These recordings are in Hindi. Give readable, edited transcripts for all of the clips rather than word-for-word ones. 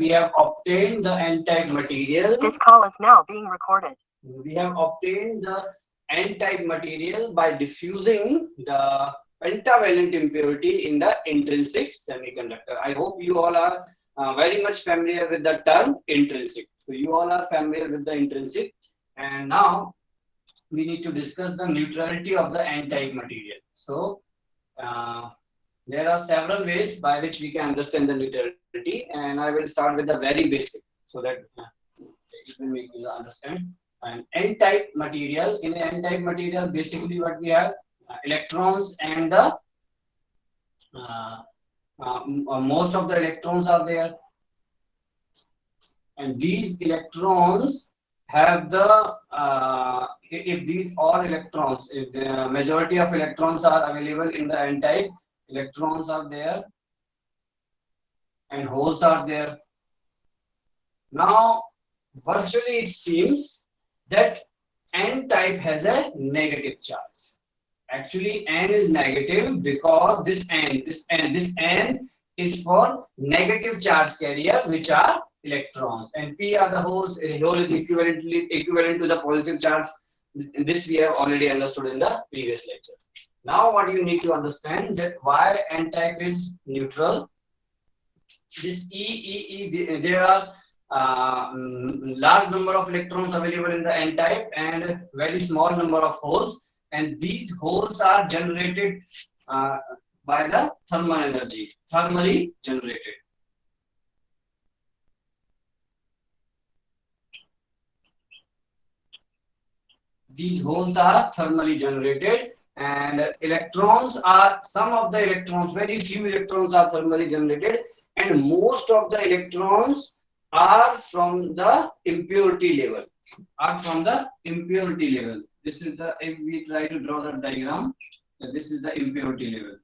we have obtained the n-type material. This call is now being recorded. We have obtained the n-type material by diffusing the pentavalent impurity in the intrinsic semiconductor. I hope you all are very much familiar with the term intrinsic. So you all are familiar with the intrinsic, and now we need to discuss the neutrality of the n-type material. So there are several ways by which we can understand the neutrality, and I will start with the very basic so that it will make you understand. An n-type material, in an n-type material, basically what we have, electrons and the most of the electrons are there, and these electrons have the if these all electrons, if the majority of electrons are available in the n-type, electrons are there and holes are there. Now virtually it seems that n-type has a negative charge. Actually n is negative because this n is for negative charge carrier, which are electrons, and p are the holes. A hole is equivalent to the positive charge. This we have already understood in the previous lecture. Now what you need to understand that why n-type is neutral. This there are large number of electrons available in the n-type and very small number of holes, and these holes are generated by the thermal energy, thermally generated. These holes are thermally generated, and electrons are, some of the electrons, very few electrons are thermally generated, and most of the electrons are from the impurity level. This is the, if we try to draw the diagram, this is the impurity level.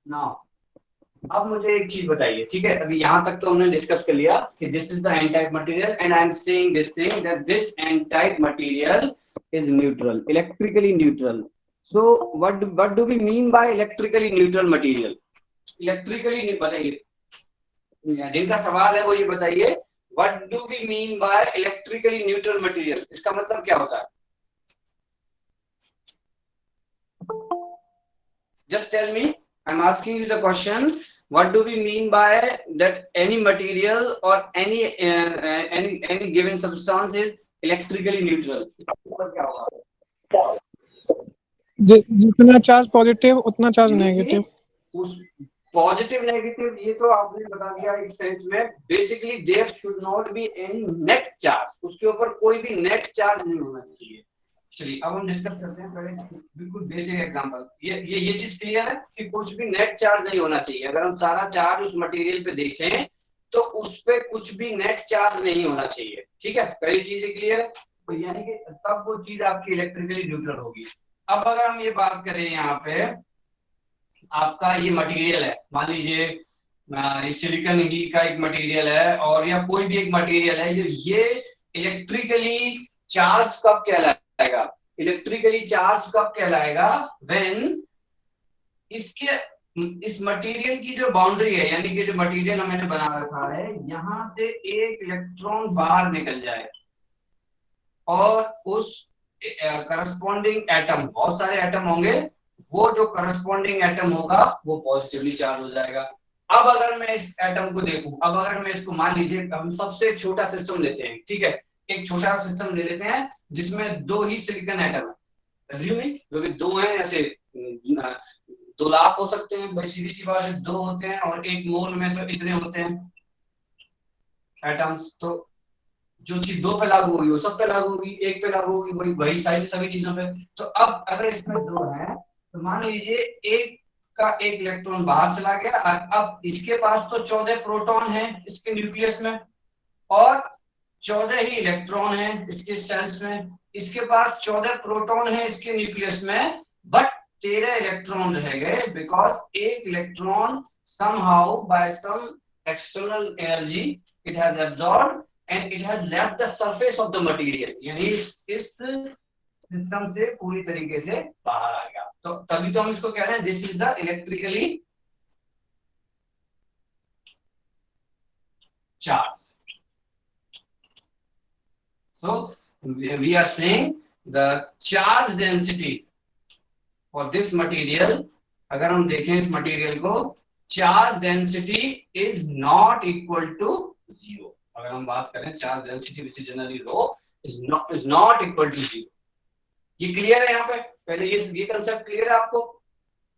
Now अब मुझे एक चीज बताइए, ठीक है, अभी यहाँ तक तो हमने डिस्कस कर लिया कि this is the N type material, and I am saying this thing that this N type material is neutral, electrically neutral. So what do we mean by electrically neutral material? Electrically बताइए, जिनका सवाल है वो ये बताइए, what do we mean by electrically neutral material? इसका मतलब क्या होता है? Just tell me. I'm asking you the question. What do we mean by that? Any material or any given substance is electrically neutral? क्या होगा? जितना चार्ज पॉजिटिव उतना चार्ज नेगेटिव. उस पॉजिटिव नेगेटिव ये तो आपने बता दिया एक सेंस में. Basically there should not be any net charge, उसके ऊपर कोई भी नेट चार्ज नहीं होना चाहिए. चलिए अब हम डिस्कस करते हैं पहले बिल्कुल बेसिक एग्जांपल. ये चीज क्लियर है कि कुछ भी नेट चार्ज नहीं होना चाहिए. अगर हम सारा चार्ज उस मटेरियल पे देखें तो उस पे कुछ भी नेट चार्ज नहीं होना चाहिए. ठीक है, पहली चीज क्लियर है. तो यानी कि तब वो चीज आपकी इलेक्ट्रिकली न्यूट्रल होगी. अब अगर हम ये बात करें, यहाँ पे आपका ये मटेरियल है, मान लीजिए सिलिकॉन ही का एक मटेरियल है, और या कोई भी एक मटेरियल है, ये इलेक्ट्रिकली चार्ज कब कहलाएगा? इलेक्ट्रिकली चार्ज कब कहलाएगा? व्हेन इसके इस मटेरियल की जो बाउंड्री है, यानी कि जो मटेरियल मैंने बना रखा है, यहाँ से एक इलेक्ट्रॉन बाहर निकल जाए और उस करस्पॉन्डिंग एटम, बहुत सारे एटम होंगे, वो जो करस्पॉन्डिंग एटम होगा वो पॉजिटिवली चार्ज हो जाएगा. अब अगर मैं इस एटम को देखूं, अब अगर मैं इसको, मान लीजिए हम सबसे एक छोटा सिस्टम लेते हैं, ठीक है, एक छोटा सिस्टम ले लेते हैं जिसमें दो ही सिलिकॉन एटम है, क्योंकि दो हैं, ऐसे 2 लाख हो सकते हैं, भाई सीधी सी बात है, 2 होते हैं, और एक मोल में तो इतने होते हैं एटम्स. तो जो चीज 2 पे लागू होगी वो सब पे लागू होगी, 1 पे लागू होगी वही सारी सभी चीजों पे. तो अब अगर इसमें 2 है तो मान लीजिए एक का एक इलेक्ट्रॉन बाहर चला गया, अब इसके पास तो 14 प्रोटॉन है इसके न्यूक्लियस में, और 14 ही इलेक्ट्रॉन है इसके सेल्स में. इसके पास 14 प्रोटॉन है इसके न्यूक्लियस में, बट 13 इलेक्ट्रॉन रह गए, बिकॉज एक electron somehow by some external energy it has absorbed and it has left the surface of the material, यानी इस सिस्टम से पूरी तरीके से बाहर आ गया. तो तभी तो हम इसको कह रहे हैं this is the electrically charge. So we are saying the charge density for this material, अगर हम देखें इस मटेरियल को, charge density is not equal to 0. अगर हम बात करें charge density which is generally low is not equal to 0. ये क्लियर है यहाँ पे? पहले ये कंसेप्ट क्लियर है आपको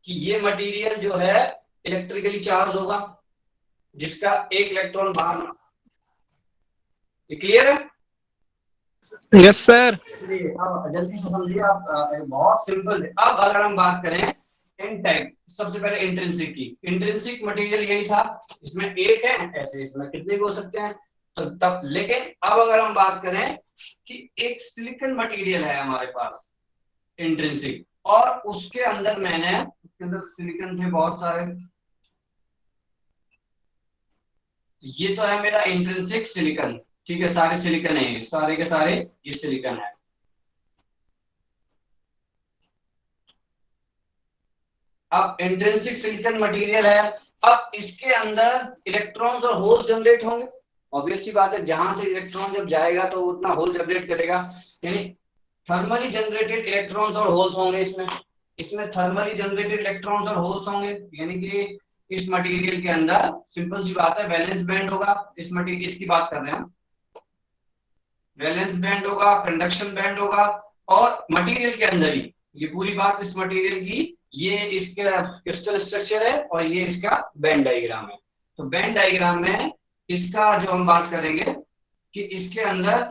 कि ये मटेरियल जो है इलेक्ट्रिकली चार्ज होगा जिसका एक इलेक्ट्रॉन बाहर. ये क्लियर है? Yes sir. जल्दी से समझिए आप. बहुत सिंपल है. अब अगर हम बात करें एन टाइप, सबसे पहले इंट्रिंसिक की. इंट्रिंसिक मटेरियल यही था, इसमें एक है, ऐसे इसमें कितने भी हो सकते हैं. तो तब लेकिन अब अगर हम बात करें कि एक सिलिकॉन मटेरियल है हमारे पास इंट्रिंसिक, और उसके अंदर मैंने, उसके अंदर सिलिकॉन थे बहुत सारे. ये तो है मेरा इंट्रिंसिक सिलिकॉन, ठीक है, सारे सिलिकॉन है, सारे के सारे ये सिलिकॉन है. अब इंट्रिंसिक सिलिकॉन मटेरियल है, अब इसके अंदर इलेक्ट्रॉन्स और होल्स जनरेट होंगे. ऑब्वियस सी बात है, जहां से इलेक्ट्रॉन जब जाएगा तो उतना होल जनरेट करेगा, यानी थर्मली जनरेटेड इलेक्ट्रॉन्स और होल्स होंगे. इसमें थर्मली जनरेटेड इलेक्ट्रॉन्स और होल्स होंगे, यानी कि इस मटेरियल के अंदर सिंपल सी बात है वैलेंस बैंड होगा. इस मटेरियल इसकी बात कर रहे हैं, वैलेंस बैंड होगा, कंडक्शन बैंड होगा, और मटेरियल के अंदर ही ये पूरी बात इस मटेरियल की, ये इसका क्रिस्टल स्ट्रक्चर है और ये इसका बैंड डायग्राम है. तो बैंड डायग्राम में इसका जो हम बात करेंगे कि इसके अंदर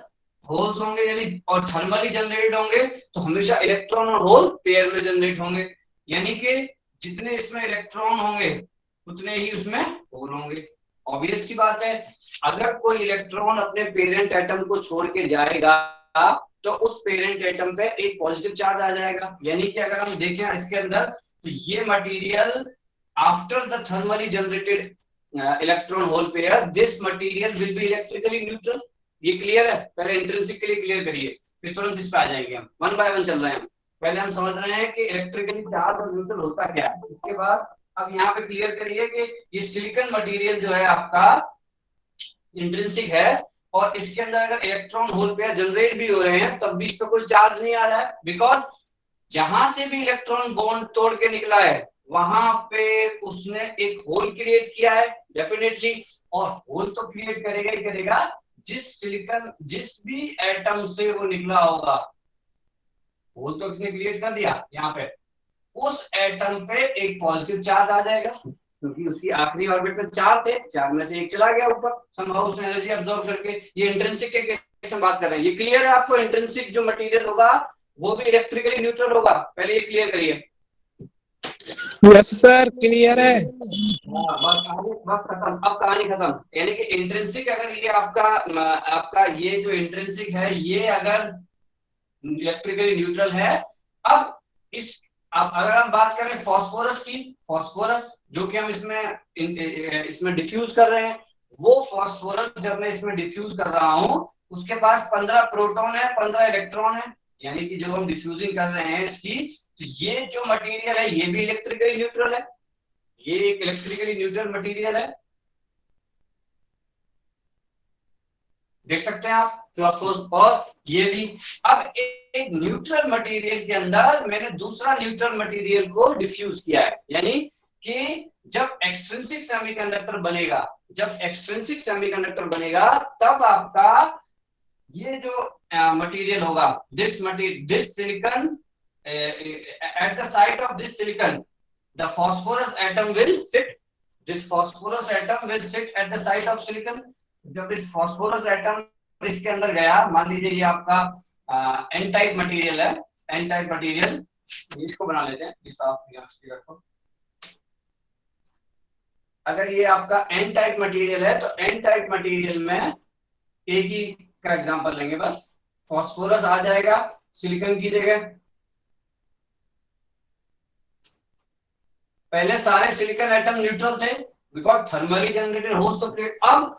होल्स होंगे, यानी और थर्मली जनरेट होंगे, तो हमेशा इलेक्ट्रॉन और होल पेयर में जनरेट होंगे, यानी कि जितने इसमें इलेक्ट्रॉन होंगे उतने ही उसमें होल होंगे. ऑब्वियस सी बात है, अगर कोई इलेक्ट्रॉन अपने पेरेंट एटम को छोड़ के जाएगा तो उस पेरेंट एटम पे एक पॉजिटिव चार्ज आ जाएगा. यानी कि अगर हम देखें इसके अंदर, तो ये material after the thermally generated electron hole pair, this material will be electrically neutral. ये क्लियर है? पहले इंट्रिंसिक के लिए क्लियर करिए, फिर तुरंत इस पे आ जाएंगे. हम वन बाय वन चल रहे हैं. पहले हम समझ रहे हैं कि इलेक्ट्रिकली चार्ज और न्यूट्रल होता क्या है, उसके बाद अब यहाँ पे क्लियर करिए कि ये सिलिकॉन मटेरियल जो है आपका इंट्रिंसिक है, और इसके अंदर अगर इलेक्ट्रॉन होल पेयर जनरेट भी हो रहे हैं तब भी इस पर कोई चार्ज नहीं आ रहा है, बिकॉज जहां से भी इलेक्ट्रॉन बॉन्ड तोड़ के निकला है वहां पे उसने एक होल क्रिएट किया है डेफिनेटली. और होल तो क्रिएट करेगा ही करेगा जिस भी एटम से वो निकला होगा, होल तो इसने क्रिएट कर दिया, यहाँ पे उस एटम पे एक पॉजिटिव चार्ज आ जाएगा, क्योंकि उसकी आखिरी ऑर्बिट में चार थे, चार में से एक चला गया ऊपर, संभव उसने एनर्जी अब्सॉर्ब करके. ये इंट्रिंसिक के केस में बात कर रहे हैं. ये क्लियर है आपको? इंट्रिंसिक जो मटेरियल होगा वो भी इलेक्ट्रिकली न्यूट्रल होगा. पहले ये क्लियर करिए. यस सर, क्लियर है. बस खत्म. अब कहानी खत्म. यानी कि इंट्रिंसिक, अगर ये आपका ये जो इंट्रिंसिक है ये अगर इलेक्ट्रिकली न्यूट्रल है. अब अगर हम बात करें फास्फोरस की, फास्फोरस जो कि हम इसमें डिफ्यूज कर रहे हैं, वो फास्फोरस जब मैं इसमें डिफ्यूज कर रहा हूं उसके पास 15 प्रोटॉन है, 15 इलेक्ट्रॉन है, यानी कि जो हम डिफ्यूजिंग कर रहे हैं इसकी, तो ये जो मटेरियल है ये भी इलेक्ट्रिकली न्यूट्रल है. ये एक इलेक्ट्रिकली न्यूट्रल मटेरियल है, देख सकते हैं आप. तो अफकोर्स, और ये भी. अब एक न्यूट्रल मटेरियल के अंदर मैंने दूसरा न्यूट्रल मटेरियल को डिफ्यूज किया है, यानी कि जब एक्सट्रिंसिक सेमीकंडक्टर बनेगा, तब आपका ये जो मटेरियल होगा, this silicon, at the side of this silicon the phosphorus atom will sit, this phosphorus atom will sit at the side of silicon. जब इस फास्फोरस एटम इसके अंदर गया, मान लीजिए ये आपका एन टाइप मटेरियल है, एन टाइप मटेरियल, इसको बना लेते हैं, इस स्पीकर को. अगर ये आपका एन टाइप मटेरियल है तो एन टाइप मटेरियल में एक ही का एग्जांपल लेंगे, बस फास्फोरस आ जाएगा सिलिकॉन की जगह. पहले सारे सिलिकॉन एटम न्यूट्रल थे बिकॉज थर्मली जनरेटेड होल्स तो क्रिएट. अब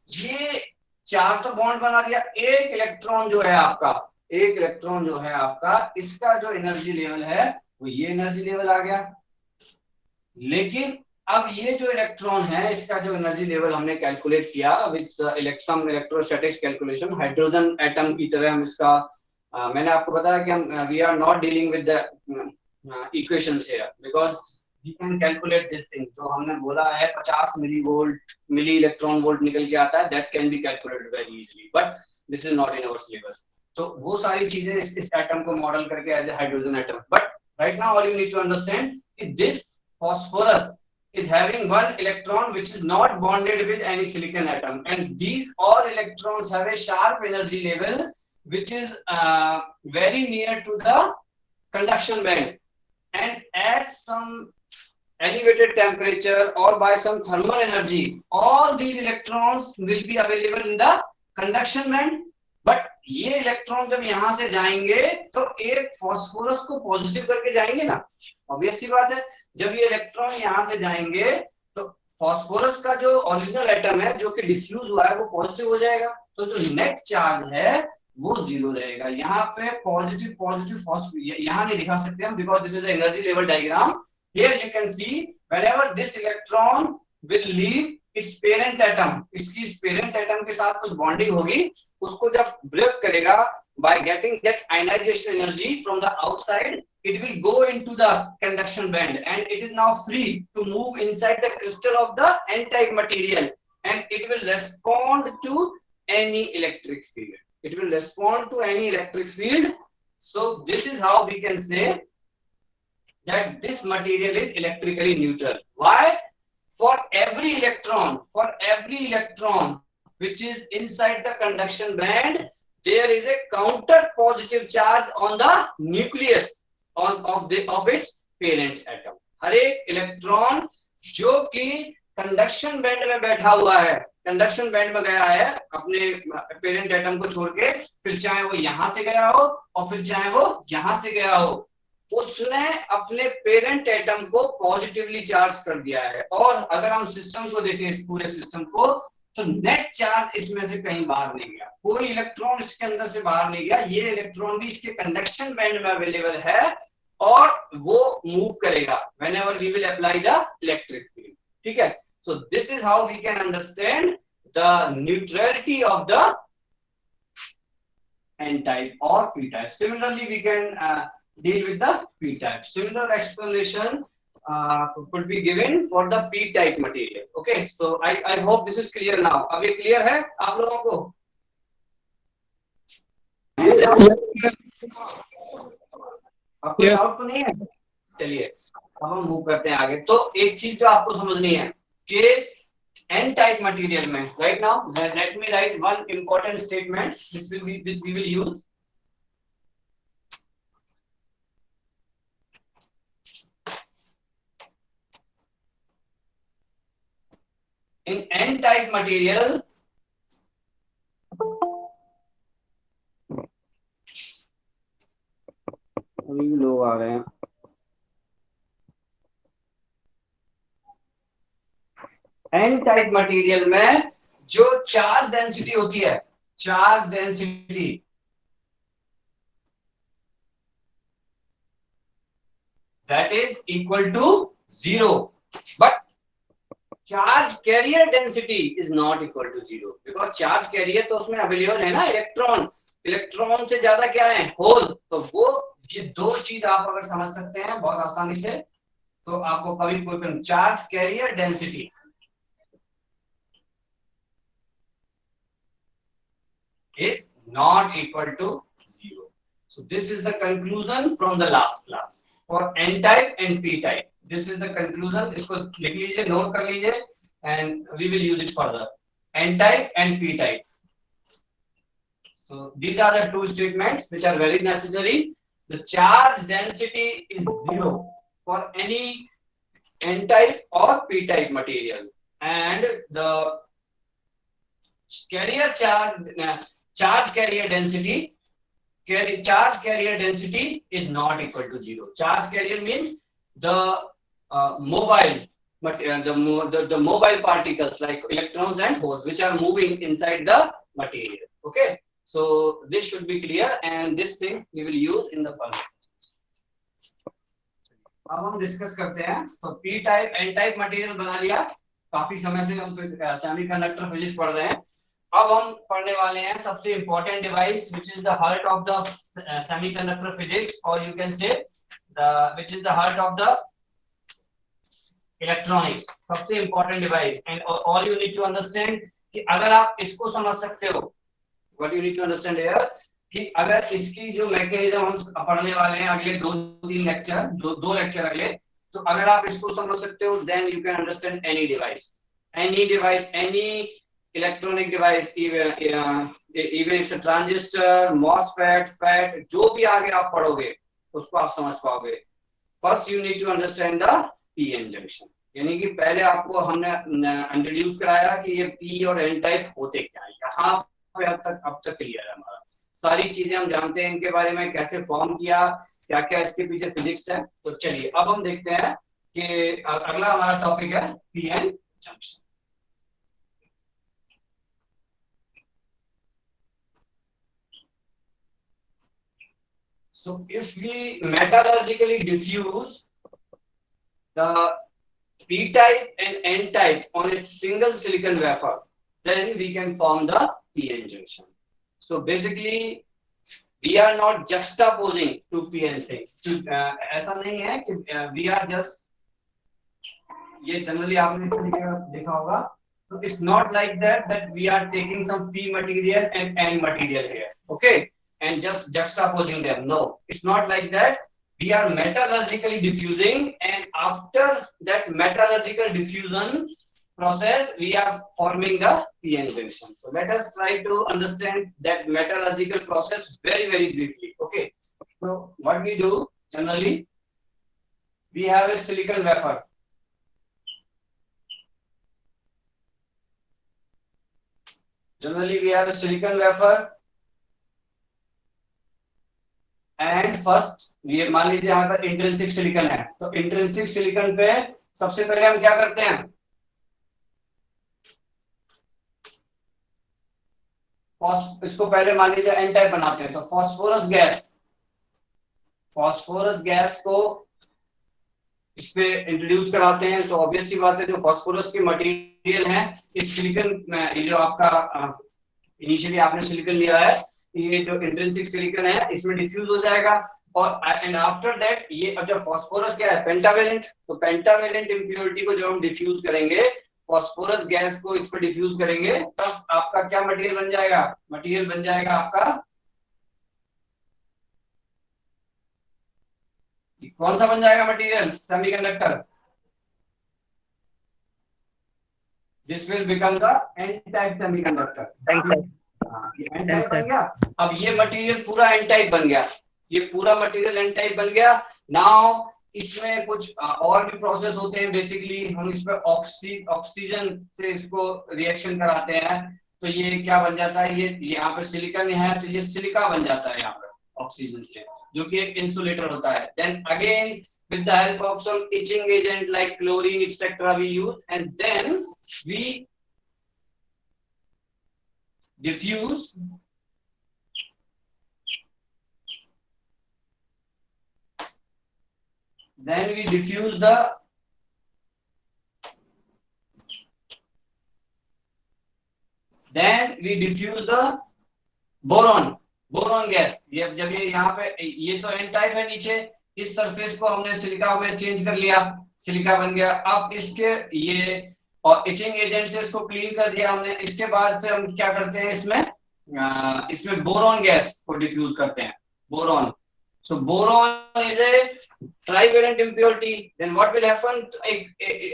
ये चार तो बॉन्ड बना दिया, एक इलेक्ट्रॉन जो है आपका, इसका जो एनर्जी लेवल है वो ये एनर्जी लेवल आ गया। लेकिन अब ये जो इलेक्ट्रॉन है इसका जो एनर्जी लेवल हमने कैलकुलेट किया with some electrostatics calculation, hydrogen atom की तरह हम इसका मैंने आपको बताया कि हम we are not dealing with the equations here because we can calculate this thing. जो हमने बोला है 50 मिली इलेक्ट्रॉन वोल्ट निकल के आता है, that can be calculated very easily, but this is not in our syllabus. तो वो सारी चीजें इस एटम को मॉडल करके as a hydrogen atom, but right now all you need to understand कि this phosphorus is having one electron which is not bonded with any silicon atom, and these all electrons have a sharp energy level which is very near to the conduction band, and at some elevated temperature or by some thermal energy all these electrons will be available in the conduction band। But ये इलेक्ट्रॉन जब यहां से जाएंगे तो एक फास्फोरस को पॉजिटिव करके जाएंगे ना, ऑब्वियस सी बात है। जब ये इलेक्ट्रॉन यहां से जाएंगे तो फास्फोरस का जो ओरिजिनल एटम है जो कि डिफ्यूज हुआ है वो पॉजिटिव हो जाएगा, तो जो नेट चार्ज है वो जीरो रहेगा। यहाँ पे पॉजिटिव पॉजिटिव यहाँ नहीं दिखा सकते हम because this is energy level diagram. Here you can see whenever this electron will leave it's parent atom, इसकी इस पेरेंट एटम के साथ कुछ बॉन्डिंग होगी, उसको जब ब्रेक करेगा by getting that ionization energy from the outside, it will go into the conduction band and it is now free to move inside the crystal of the n-type material, and it will respond to any electric field. It will respond to any electric field. So this is how we can say that this material is electrically neutral. Why? For every electron which is inside the conduction band, there is a counter positive charge on the nucleus of its parent atom. हर एक इलेक्ट्रॉन जो कि कंडक्शन बैंड में बैठा हुआ है, कंडक्शन बैंड में गया है अपने पेरेंट एटम को छोड़ के, फिर चाहे वो यहां से गया हो और फिर चाहे वो यहां से गया हो, उसने अपने पेरेंट एटम को पॉजिटिवली चार्ज कर दिया है। और अगर हम सिस्टम को देखें, इस पूरे सिस्टम को, तो नेट चार्ज इसमें से कहीं बाहर नहीं गया, कोई इलेक्ट्रॉन इसके अंदर से बाहर नहीं गया। ये इलेक्ट्रॉन भी इसके कंडक्शन बैंड में अवेलेबल है और वो मूव करेगा whenever we will apply the electric field। ठीक है, so this is how we can understand the neutrality of the n-type or p-type। Similarly we can deal with the p-type। Similar explanation could be given for the p-type material। Okay, so I hope this is clear now। अब ये clear है आप लोगों को? आपको डाउट तो नहीं है? चलिए अब हम मूव करते हैं आगे। तो एक चीज जो आपको समझनी है कि n-type material में, right now let me write one important statement which we will use। In n-type material, अभी लोग आ गए हैं। n-type मटेरियल में जो चार्ज डेंसिटी होती है, charge density that is equal to 0, but charge carrier density is not equal to 0 because charge carrier तो उसमें अवेलेबल है ना इलेक्ट्रॉन, इलेक्ट्रॉन से ज्यादा क्या है, होल। तो वो ये दो चीज आप अगर समझ सकते हैं बहुत आसानी से, तो आपको कभी कोई charge carrier density is not equal to 0। So this is the conclusion from the last class for n-type and p-type। This is the conclusion। इसको लिख लीजिए, नोट कर लीजिए, and we will use it further। n-type and p-type। So these are the two statements which are very necessary। The charge density is 0 for any n-type or p-type material, and the carrier charge carrier density is not equal to 0। Charge carrier means the mobile, but the mobile particles like electrons and holes which are moving inside the material। Okay, so this should be clear, and this thing we will use in the further। अब हम डिस्कस करते हैं। तो P type N type material बना लिया, काफी समय से हम सेमीकंडक्टर फिजिक्स पढ़ रहे हैं। अब हम पढ़ने वाले हैं सबसे important device which is the heart of the semiconductor physics, और you can say which is the heart of the electronics, सबसे important device. And all you need to understand कि अगर आप इसको समझ सकते हो, what you need to understand here, कि अगर इसकी जो मैकेनिज्म हम पढ़ने वाले हैं अगले 2-3 लेक्चर, जो 2 लेक्चर अगले, तो अगर आप इसको समझ सकते हो then you can understand any device, any electronic device, even it's a transistor, MOSFET, FET, जो भी आगे आप पढ़ोगे उसको आप समझ पाओगे। First you need to understand the PN junction, यानी कि पहले आपको हमने इंट्रोड्यूस कराया कि ये पी और एन टाइप होते क्या है। यहाँ पे अब तक क्लियर है हमारा, सारी चीजें हम जानते हैं इनके बारे में, कैसे फॉर्म किया, क्या क्या इसके पीछे फिजिक्स है। तो चलिए अब हम देखते हैं कि अगला हमारा टॉपिक है PN junction. So if we metallurgically diffuse the p-type and n-type on a single silicon wafer, then we can form the p-n junction. So basically we are not juxtaposing two p-n things. ऐसा नहीं है कि we are just, ये generally आपने देखा होगा, so it's not like that we are taking some p material and n material here, okay, and just juxtaposing them. No, it's not like that. We are metallurgically diffusing, and after that metallurgical diffusion process, we are forming the p-n junction. So let us try to understand that metallurgical process very briefly. Okay. So what we do generally, we have a silicon wafer. Generally, we have a silicon wafer. And first ये मान लीजिए यहाँ पर इंट्रिंसिक सिलिकॉन है, तो इंट्रिंसिक सिलिकॉन पे सबसे पहले हम क्या करते हैं, इसको पहले मान लीजिए एन टाइप बनाते हैं। तो फास्फोरस गैस को इस पे इंट्रोड्यूस कराते हैं। तो ऑब्वियस सी बात है, जो फास्फोरस की मटेरियल है, इस सिलिकॉन, ये जो आपका इनिशियली आपने सिलिकॉन लिया है, ये जो इंट्रिंसिक सिलिकॉन है इसमें डिफ्यूज हो जाएगा। और एंड आफ्टर दैट ये, अब जब फास्फोरस क्या है, पेंटावेलेंट, तो पेंटावेलेंट इंप्योरिटी को जब हम डिफ्यूज करेंगे, फास्फोरस गैस को इस पर डिफ्यूज करेंगे, तब आपका क्या मटेरियल बन जाएगा, मटेरियल बन जाएगा आपका, कौन सा बन जाएगा material, semiconductor. This will become the N type semiconductor. N type बन गया। अब ये मटेरियल पूरा एन टाइप बन गया, ये पूरा मटेरियल एन टाइप बन गया। नाउ इसमें कुछ और भी प्रोसेस होते हैं, बेसिकली हम इसमें ऑक्सीजन से इसको रिएक्शन कराते हैं। तो ये क्या बन जाता है, ये यहाँ पे सिलिकॉन है, तो ये सिलिका बन जाता है यहाँ पे ऑक्सीजन से, जो कि एक इंसुलेटर होता है। Then again with the help of some etching agent like chlorine etc we use, and then we diffuse the boron gas. ये जब ये यहाँ पे, ये तो एन टाइप है, नीचे इस सरफेस को हमने सिलिका में चेंज कर लिया, सिलिका बन गया। अब इसके ये और इचिंग एजेंट से इसको क्लीन कर दिया हमने। इसके बाद फिर हम क्या करते हैं, इसमें बोरॉन गैस को डिफ्यूज करते हैं, boron. So boron is a trivalent impurity. Then what will happen,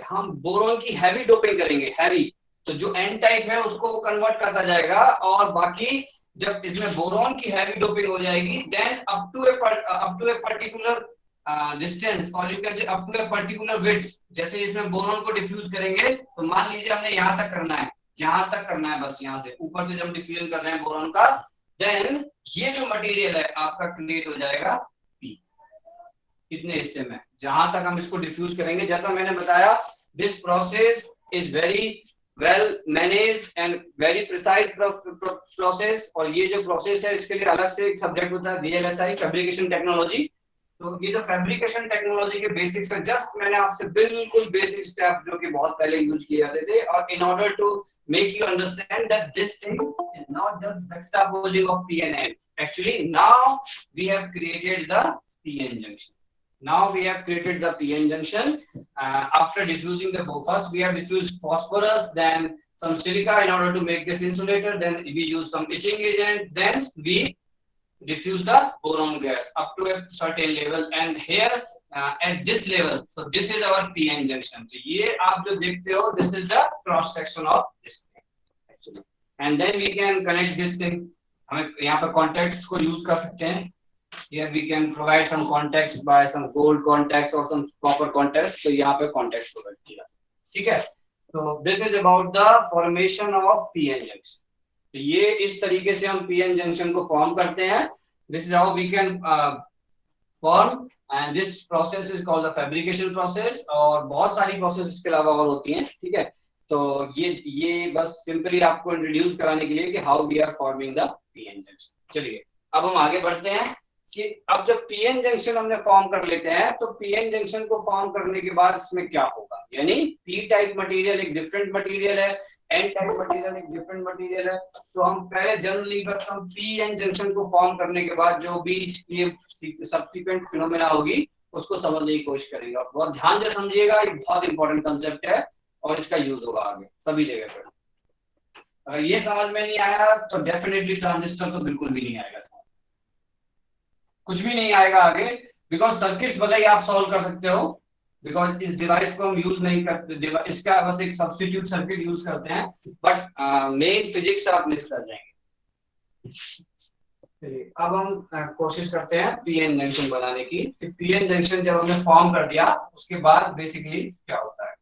हम बोरॉन की हैवी डोपिंग करेंगे, हैवी, तो जो एन टाइप है उसको कन्वर्ट करता जाएगा, और बाकी जब इसमें बोरॉन की हैवी डोपिंग हो जाएगी, then up to a particular distance, और you can say up to a particular width, जैसे इसमें बोरॉन को डिफ्यूज करेंगे, तो मान लीजिए हमने यहाँ तक करना है, यहाँ तक करना है, बस यहाँ से ऊपर से जब डिफ्यूजन कर रहे हैं बोरॉन का, देन ये जो मटेरियल है आपका क्रिएट हो जाएगा पी, इतने हिस्से में, जहां तक हम इसको डिफ्यूज करेंगे। जैसा मैंने बताया, this process is very well managed and very precise process, और ये जो प्रोसेस है इसके लिए अलग से एक सब्जेक्ट होता है VLSI, फैब्रिकेशन टेक्नोलॉजी। तो ये जो फैब्रिकेशन टेक्नोलॉजी के बेसिक्स है, जस्ट मैंने आपसे बिल्कुल बेसिक स्टेप जो कि बहुत पहले यूज किए जाते थे, और in order to make you understand that this thing is not just juxtaposing of P and N. Actually, now we have created the PN junction. Now we have created the PN junction. After diffusing the first we have diffused phosphorus, then some silica in order to make this insulator. Then we use some etching agent. Then we diffuse the boron gas up to a certain level, and here at this level, so this is our PN junction. तो ये आप जो देखते हो, this is the cross section of this thing actually, and then we can connect this thing. हमें यहाँ पर contacts को use कर सकते हैं. Here we can provide some contacts by some gold contacts or some copper contacts. तो यहाँ पे contacts provide किया, ठीक है. तो this is about the formation of PN junction. तो ये इस तरीके से हम PN जंक्शन को फॉर्म करते हैं. This is how we can form, and this process is called the fabrication process. और बहुत सारी प्रोसेस इसके अलावा और होती हैं, ठीक है. तो ये बस सिंपली आपको इंट्रोड्यूस कराने के लिए कि how we are forming the PN junction. चलिए अब हम आगे बढ़ते हैं कि अब जब पीएन जंक्शन हमने फॉर्म कर लेते हैं, तो पीएन जंक्शन को फॉर्म करने के बाद इसमें क्या होगा, यानी पी टाइप मटेरियल एक डिफरेंट मटेरियल है, एन टाइप मटेरियल एक डिफरेंट मटेरियल है. तो हम पहले जनरली बस हम पीएन जंक्शन को फॉर्म करने के बाद जो भी ये सब्सिक्वेंट फिनोमेना होगी उसको समझने की कोशिश करेंगे. और बहुत ध्यान से समझिएगा, ये बहुत इंपॉर्टेंट कंसेप्ट है और इसका यूज होगा आगे सभी जगह पर. अगर ये समझ में नहीं आया तो डेफिनेटली ट्रांजिस्टर तो बिल्कुल भी नहीं आएगा, कुछ भी नहीं आएगा आगे, बिकॉज सर्किट्स भले ही आप सॉल्व कर सकते हो, बिकॉज इस डिवाइस को हम यूज नहीं करते, इसका बस एक सब्स्टिट्यूट सर्किट यूज करते हैं, बट मेन फिजिक्स आप मिस कर जाएंगे. अब हम कोशिश करते हैं पीएन जंक्शन बनाने की. पीएन जंक्शन जब हमने फॉर्म कर दिया उसके बाद बेसिकली क्या होता है.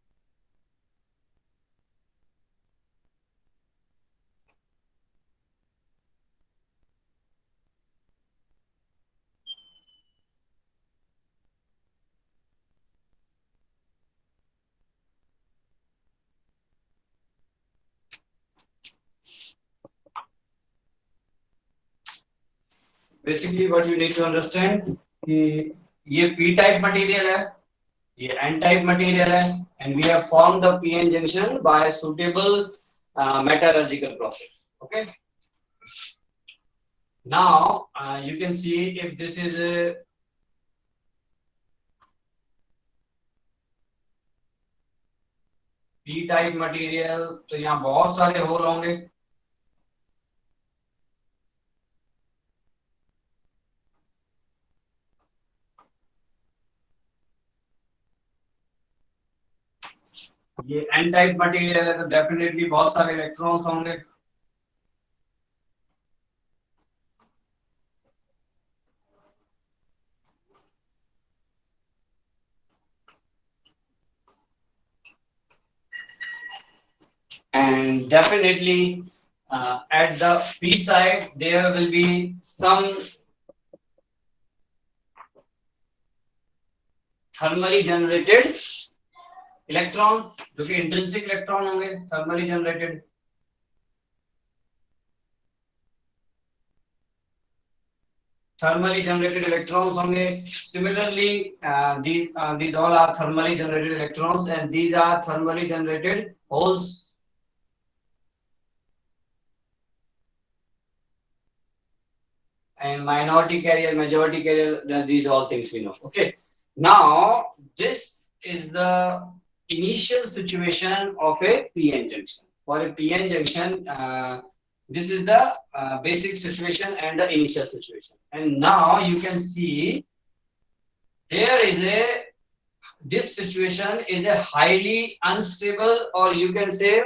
Basically what you need to understand कि ये पी टाइप मटेरियल है, ये एन टाइप मटेरियल है, and we have formed the PN junction by suitable metallurgical process. Okay, now you can see if this is a p type material, तो यहाँ बहुत सारे होल होंगे. ये एन टाइप मटेरियल है तो डेफिनेटली बहुत सारे इलेक्ट्रॉन्स होंगे. And definitely at the p side there will be some thermally generated electrons, जो कि इंट्रिंसिक इलेक्ट्रॉन होंगे, thermally generated. Thermally generated electrons होंगे. Similarly these all are thermally generated electrons and these are thermally generated holes. And minority carrier, majority carrier, these all things we know. Okay, now this is the initial situation of a PN junction. For a PN junction, this is the basic situation and the initial situation. And now you can see there is this situation is a highly unstable, or you can say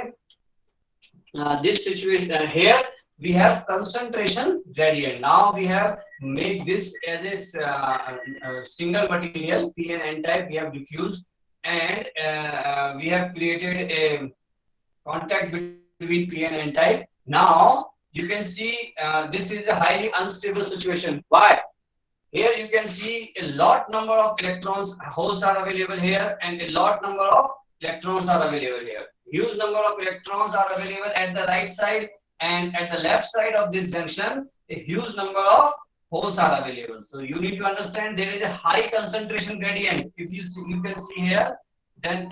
this situation here we have concentration gradient. Now we have made this as a single material P and N type. We have diffused and we have created a contact between P and N type. Now you can see this is a highly unstable situation. Why? Here you can see a lot number of electrons, holes are available here, and a lot number of electrons are available here. Huge number of electrons are available at the right side, and at the left side of this junction, a huge number of holes are available. So you need to understand there is a high concentration gradient. If you can see here, then